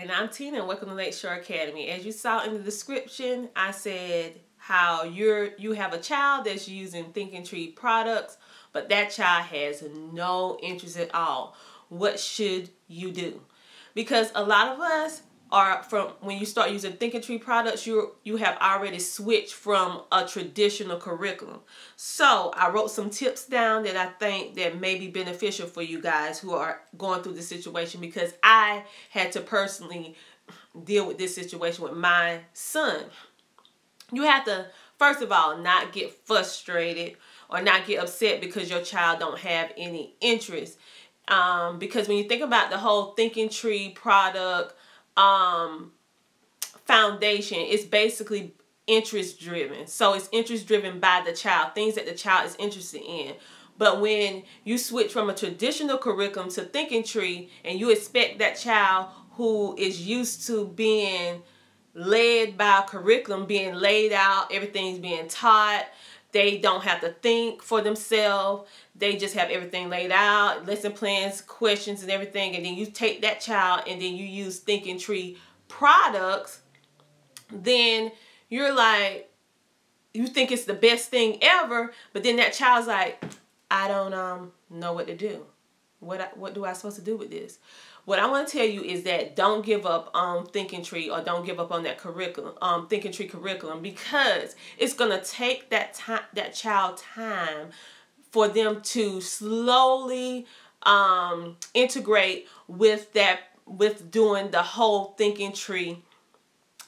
And I'm Tina, and welcome to Lakeshore Academy. As you saw in the description, I said how you have a child that's using Thinking Tree products, but that child has no interest at all. What should you do? Because a lot of us are, when you start using Thinking Tree products, you have already switched from a traditional curriculum. So I wrote some tips down that I think that may be beneficial for you guys who are going through this situation, because I had to personally deal with this situation with my son. You have to, first of all, not get frustrated or not get upset because your child don't have any interest. Because when you think about the whole Thinking Tree product foundation, it's basically interest driven. So it's interest driven by the child, things that the child is interested in. But when you switch from a traditional curriculum to Thinking Tree, and you expect that child who is used to being led by a curriculum, being laid out, everything's being taught, they don't have to think for themselves, they just have everything laid out, lesson plans, questions, and everything, and then you take that child and then you use Thinking Tree products, then you're like, you think it's the best thing ever, but then that child's like, I don't know what to do. What do I supposed to do with this? What I want to tell you is that don't give up on Thinking Tree, or don't give up on that curriculum, Thinking Tree curriculum, because it's gonna take that child time for them to slowly integrate with doing the whole Thinking Tree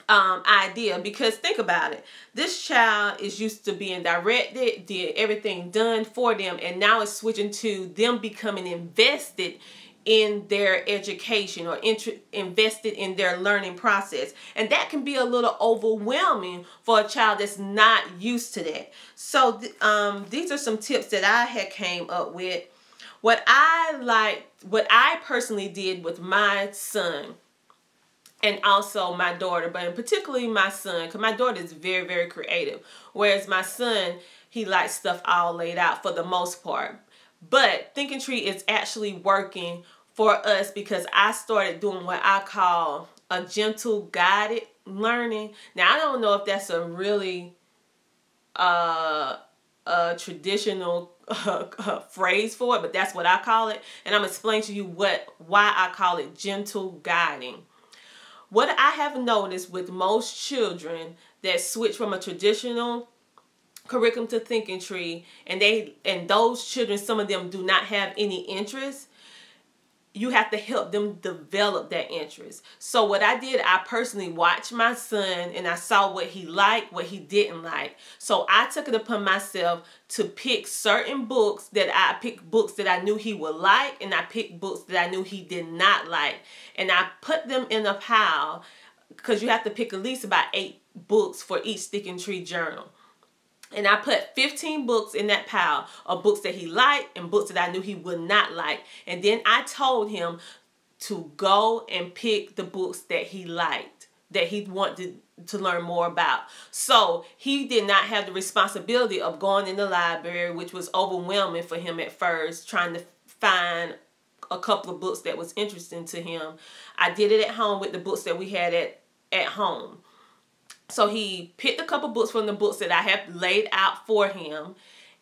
idea. Because think about it, this child is used to being directed, did everything done for them, and now it's switching to them becoming invested in their education, or invested in their learning process. And that can be a little overwhelming for a child that's not used to that. So these are some tips that I had came up with. What I personally did with my son, and also my daughter, but particularly my son, because my daughter is very, very creative. Whereas my son, he likes stuff all laid out for the most part. But Thinking Tree is actually working for us, because I started doing what I call a gentle guided learning. Now, I don't know if that's a really traditional phrase for it, but that's what I call it. And I'm going to explain to you why I call it gentle guiding. What I have noticed with most children that switch from a traditional curriculum to Thinking Tree, and those children, some of them do not have any interest, you have to help them develop that interest. So what I did, I personally watched my son, and I saw what he liked, what he didn't like. So I took it upon myself to pick certain books that I knew he would like, and I picked books that I knew he did not like. And I put them in a pile, because you have to pick at least about 8 books for each Thinking Tree journal. And I put 15 books in that pile of books that he liked and books that I knew he would not like. And then I told him to go and pick the books that he liked, that he wanted to learn more about. So he did not have the responsibility of going in the library, which was overwhelming for him at first, trying to find a couple of books that was interesting to him. I did it at home with the books that we had at home. So he picked a couple books from the books that I have laid out for him,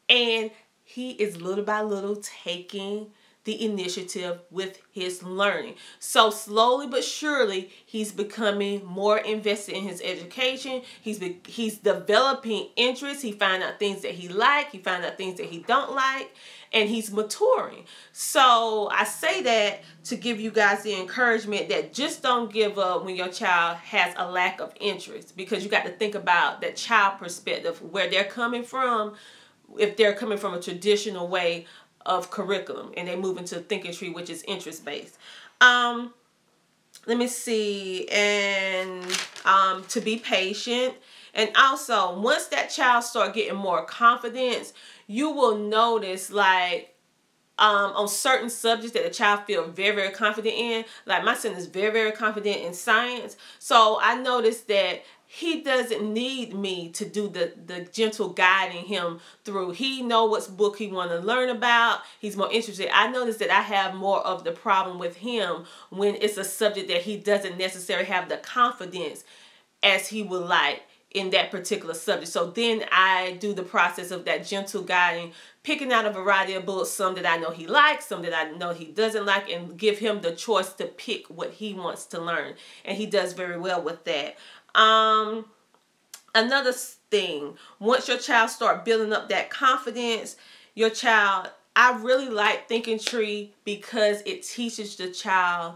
and he is little by little taking the initiative with his learning. So slowly but surely, he's becoming more invested in his education. He's developing interest. He found out things that he likes. He found out things that he don't like. And he's maturing. So I say that to give you guys the encouragement that just don't give up when your child has a lack of interest, because you got to think about that child perspective, where they're coming from. If they're coming from a traditional way of curriculum and they move into Thinking Tree, which is interest based. Let me see, and to be patient. And also, once that child start getting more confidence, you will notice, like, on certain subjects that the child feel very, very confident in. Like my son is very, very confident in science. So I noticed that he doesn't need me to do the gentle guiding him through. He know what book he want to learn about. He's more interested. I notice that I have more of the problem with him when it's a subject that he doesn't necessarily have the confidence as he would like in that particular subject. So then I do the process of that gentle guiding, picking out a variety of books, some that I know he likes, some that I know he doesn't like, and give him the choice to pick what he wants to learn. And he does very well with that. Another thing, once your child start building up that confidence, your child, I really like Thinking Tree because it teaches the child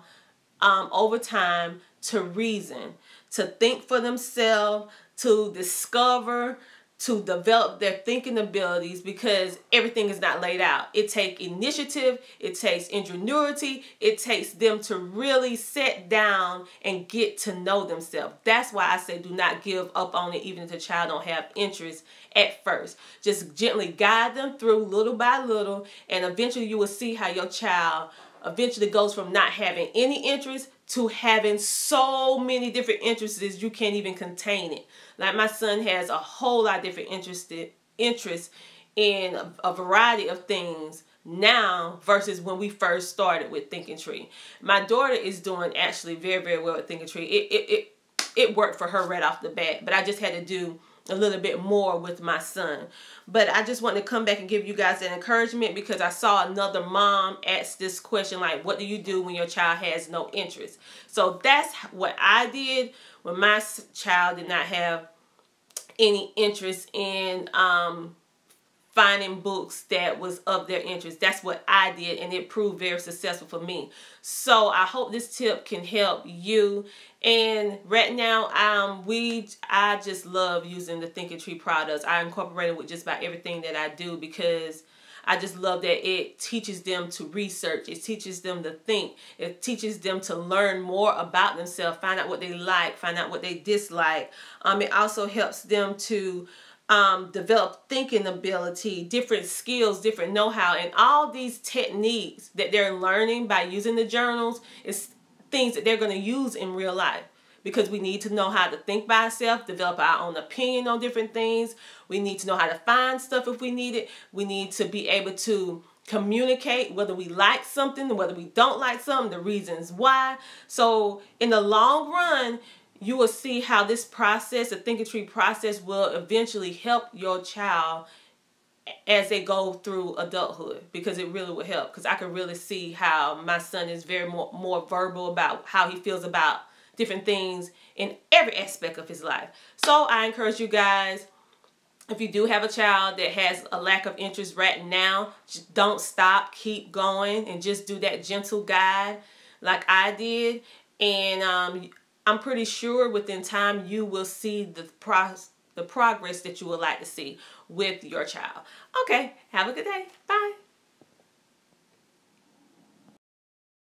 over time to reason, to think for themselves, to discover, to develop their thinking abilities, because everything is not laid out. It takes initiative, it takes ingenuity, it takes them to really sit down and get to know themselves. That's why I say do not give up on it even if the child don't have interest at first. Just gently guide them through little by little, and eventually you will see how your child eventually goes from not having any interest to having so many different interests you can't even contain it. Like my son has a whole lot of different interests in a variety of things now versus when we first started with Thinking Tree. My daughter is doing actually very, very well at Thinking Tree. It worked for her right off the bat, but I just had to do a little bit more with my son. But I just wanted to come back and give you guys an encouragement because I saw another mom ask this question, like, what do you do when your child has no interest? So that's what I did when my child did not have any interest in finding books that was of their interest. That's what I did, and it proved very successful for me. So I hope this tip can help you. And right now, I just love using the Thinking Tree products. I incorporate it with just about everything that I do because I just love that it teaches them to research. It teaches them to think. It teaches them to learn more about themselves, find out what they like, find out what they dislike. It also helps them to develop thinking ability, different skills, different know-how, and all these techniques that they're learning by using the journals is things that they're going to use in real life, because we need to know how to think by ourselves, develop our own opinion on different things. We need to know how to find stuff if we need it. We need to be able to communicate whether we like something, whether we don't like something, the reasons why. So in the long run, you will see how this process, the Thinking Tree process, will eventually help your child as they go through adulthood, because it really will help. Because I can really see how my son is very more verbal about how he feels about different things in every aspect of his life. So I encourage you guys, if you do have a child that has a lack of interest right now, just don't stop, keep going, and just do that gentle guide like I did. And I'm pretty sure within time you will see the progress that you would like to see with your child. Okay, have a good day. Bye.